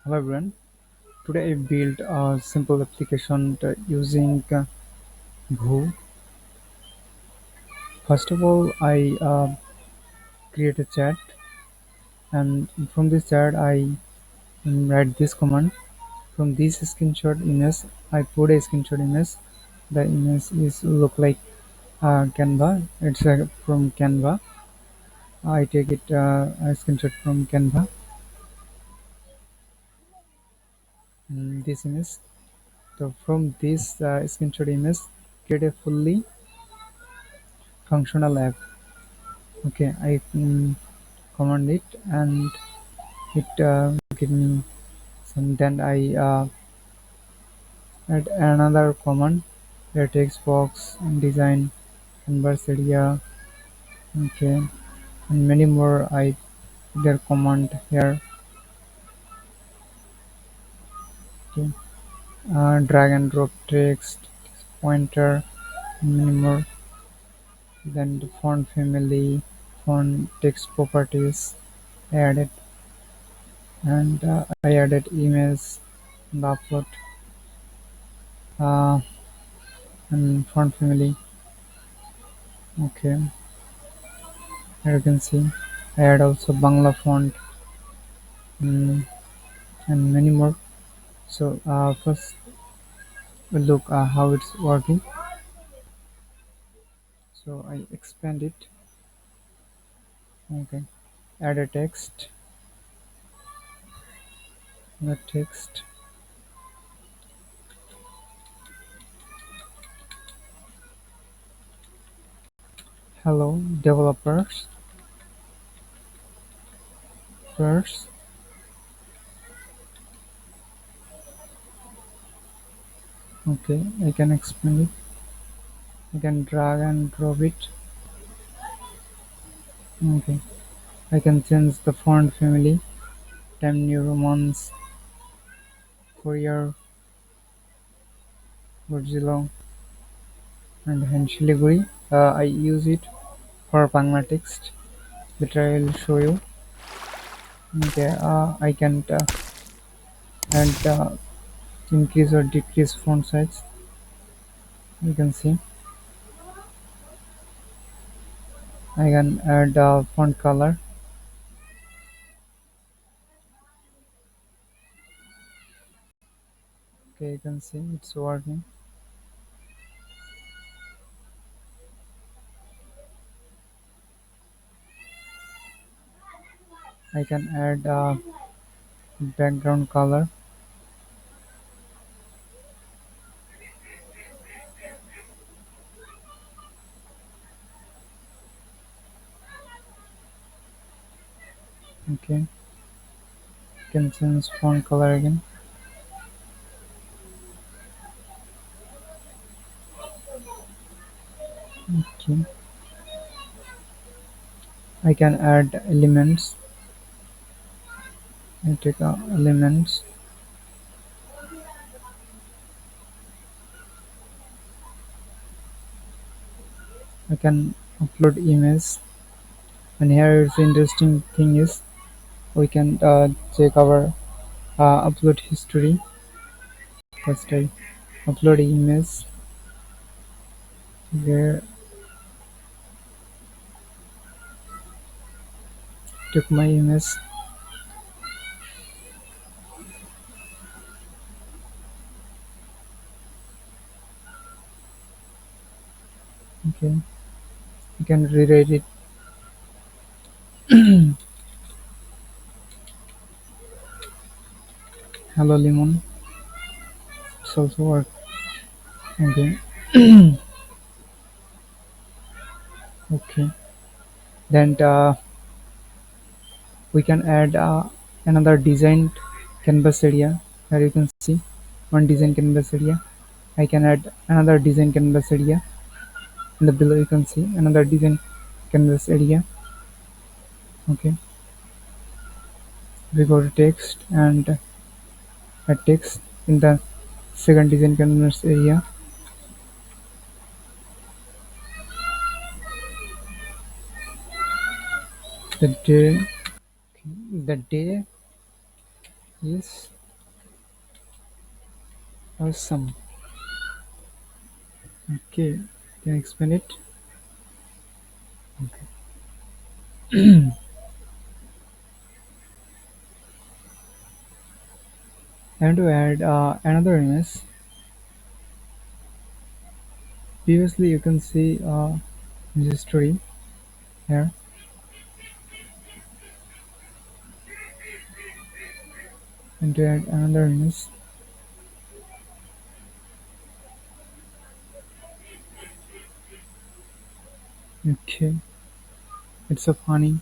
Hello everyone. Today I built a simple application using Bhoo. First of all, I create a chat, and from this chat I write this command. From this screenshot image, I put a screenshot image. The image is look like Canva. It's from Canva. I take it a screenshot from Canva. This image. So from this screenshot image, create a fully functional app. Okay, I command it and it give me some. Then I add another command, the text box and design canvas area. Okay, and many more. I their command here. Okay, drag and drop text pointer, many more. Then the font family, font text properties added, and I added image and upload uh, and font family. Okay, here you can see I add also Bangla font, mm, and many more. So first we'll look how it's working. So I expand it. Okay, add a text. The text, hello developers first. Okay, I can expand it. I can drag and drop it. Okay, I can change the font family. Time New Romans, Fourier, Godzilla, and Shiliguri. I use it for Bangla text. Later I will show you. Okay, I can add increase or decrease font size. You can see I can add font color. Okay, you can see it's working. I can add background color. Okay, can change font color again. Okay, I can add elements. I take elements. I can upload image, and here is the interesting thing is we can check our upload history. First I upload image where took my image. Okay, you can rewrite it. Hello lemon, it's also work. Okay, okay. Then we can add another design canvas area. Here you can see one design canvas area. I can add another design canvas area. In the below you can see another design canvas area. Okay, we go to text and add text in the second design canvas area. The day, the day Yes, awesome. Okay, can I explain it? Okay. I want to add another image. Previously, you can see this story here, and to add another image. Okay, it's a funny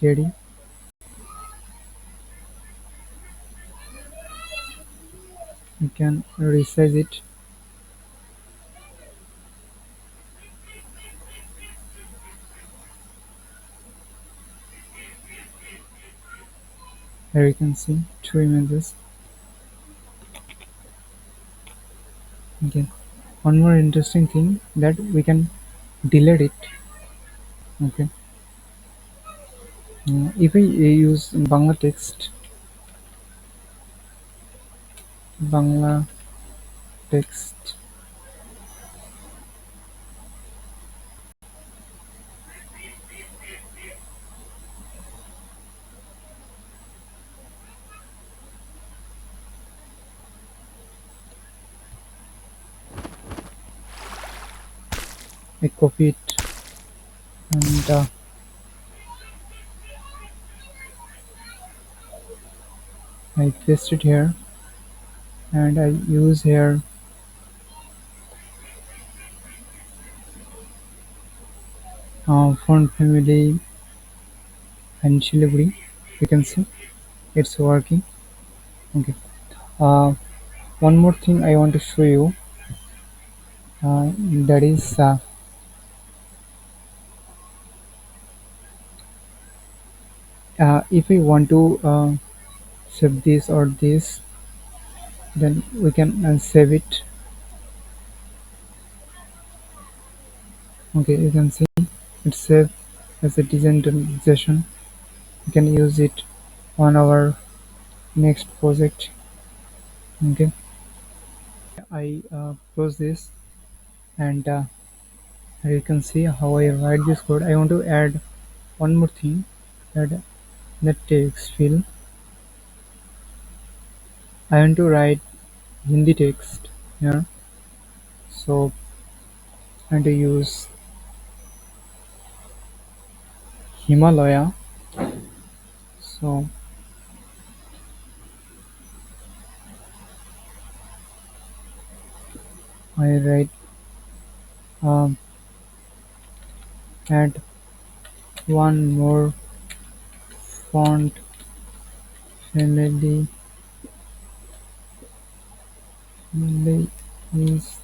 JD. You can resize it. Here you can see two images. Okay. One more interesting thing that we can delete it. Okay. If we use Bangla text, Bangla text, I copy it and I paste it here, and I use here font family and Chilibri. You can see it's working. Okay. Uh, One more thing I want to show you, that is if we want to save this or this, then we can save it. Okay, you can see it's saved as a design suggestion. You can use it on our next project. Okay, I close this, and you can see how I write this code. I want to add one more thing, that the text field. I want to write Hindi text here, so I want to use Himalaya. So I write um, add one more font family is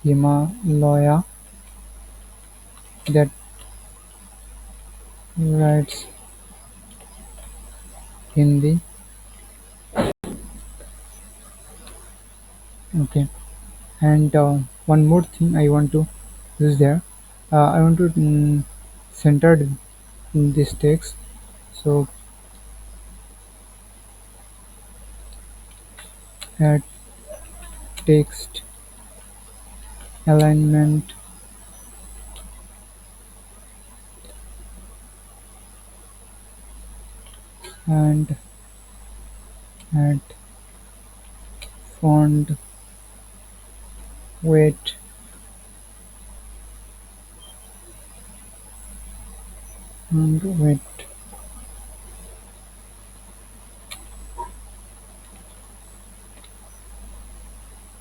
Himalaya, that writes Hindi. Okay, and one more thing I want to use there. I want to center this text. So add text alignment and add font weight and weight.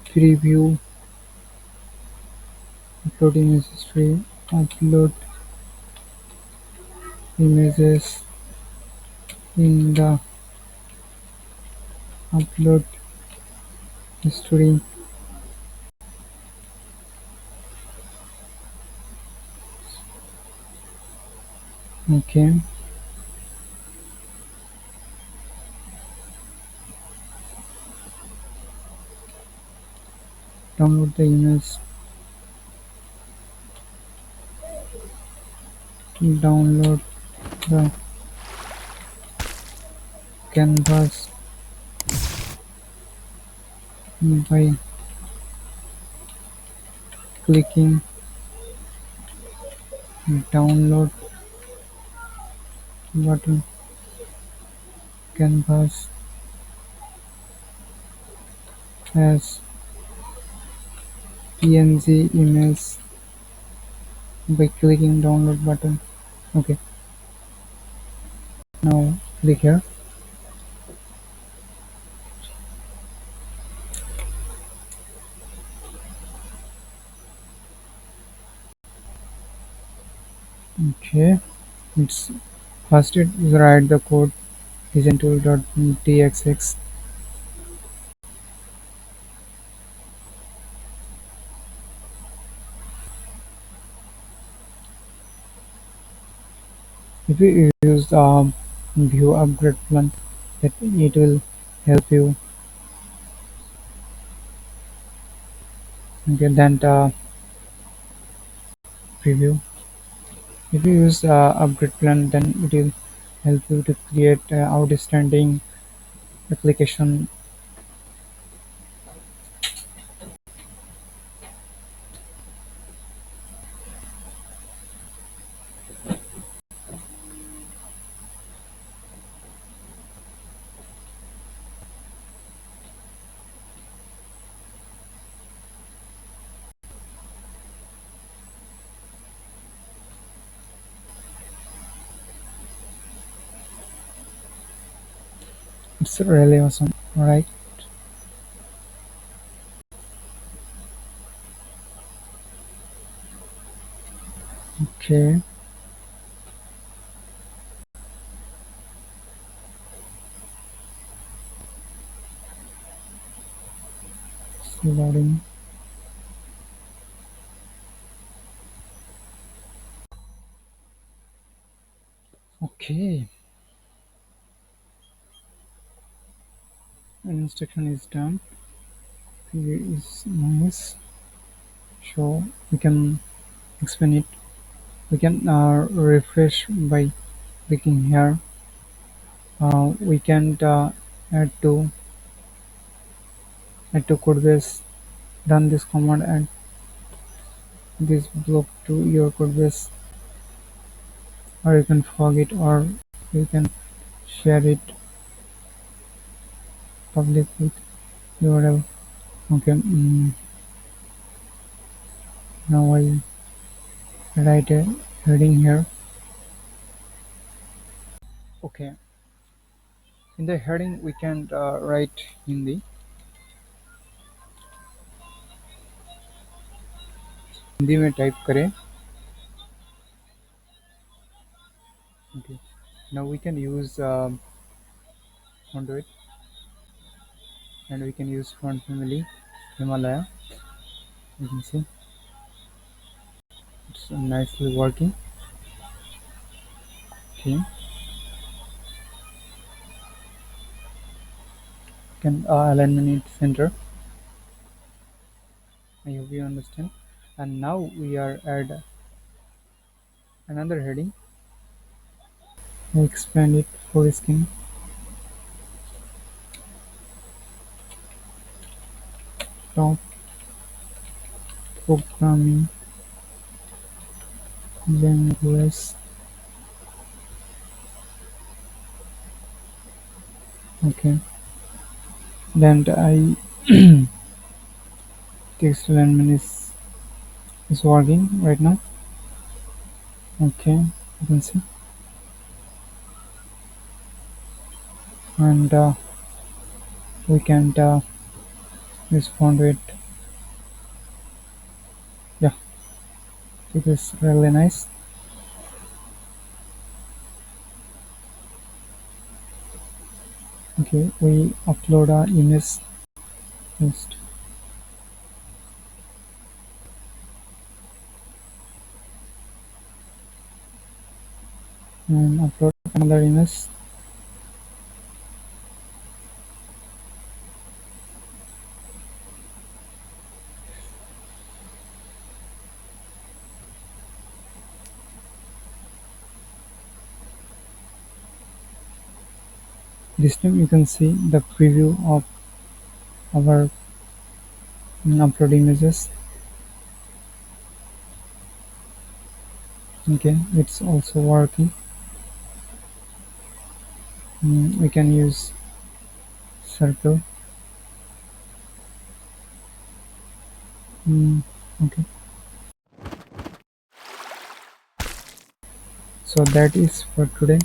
Preview, upload image history, upload images in the upload history. Okay, download the image, download the canvas by clicking download button. Canvas as PNG image by clicking download button. Okay, now click here. Okay, it's first it write the code design_tool.txx. If you use view upgrade plan, that it will help you get that preview. If you use upgrade plan, then it will help you to create outstanding application. It's really awesome, right? Okay, it's loading. Okay, instruction is done. Here is nice. So we can expand it. We can refresh by clicking here. We can add to code base. Run this command and this block to your code base, or you can forget, or you can share it public with URL. Okay, now I write a heading here. Okay, in the heading we can write Hindi. Hindi में type करें. Okay, now we can use font weight, and we can use font family Himalaya. You can see it's nicely working. Okay, can alignment it center. I hope you understand. And now we are add another heading. I expand it for skin. Top programming language. Okay, then I text alignment is working right now. Okay, you can see, and we can use font weight. Yeah, it is really nice. Okay, we upload our image first and upload another image. This time you can see the preview of our upload images. Okay, it's also working. We can use circle. Okay, so that is for today.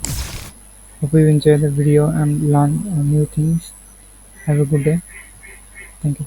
Hope you enjoy the video and learn new things. Have a good day. Thank you.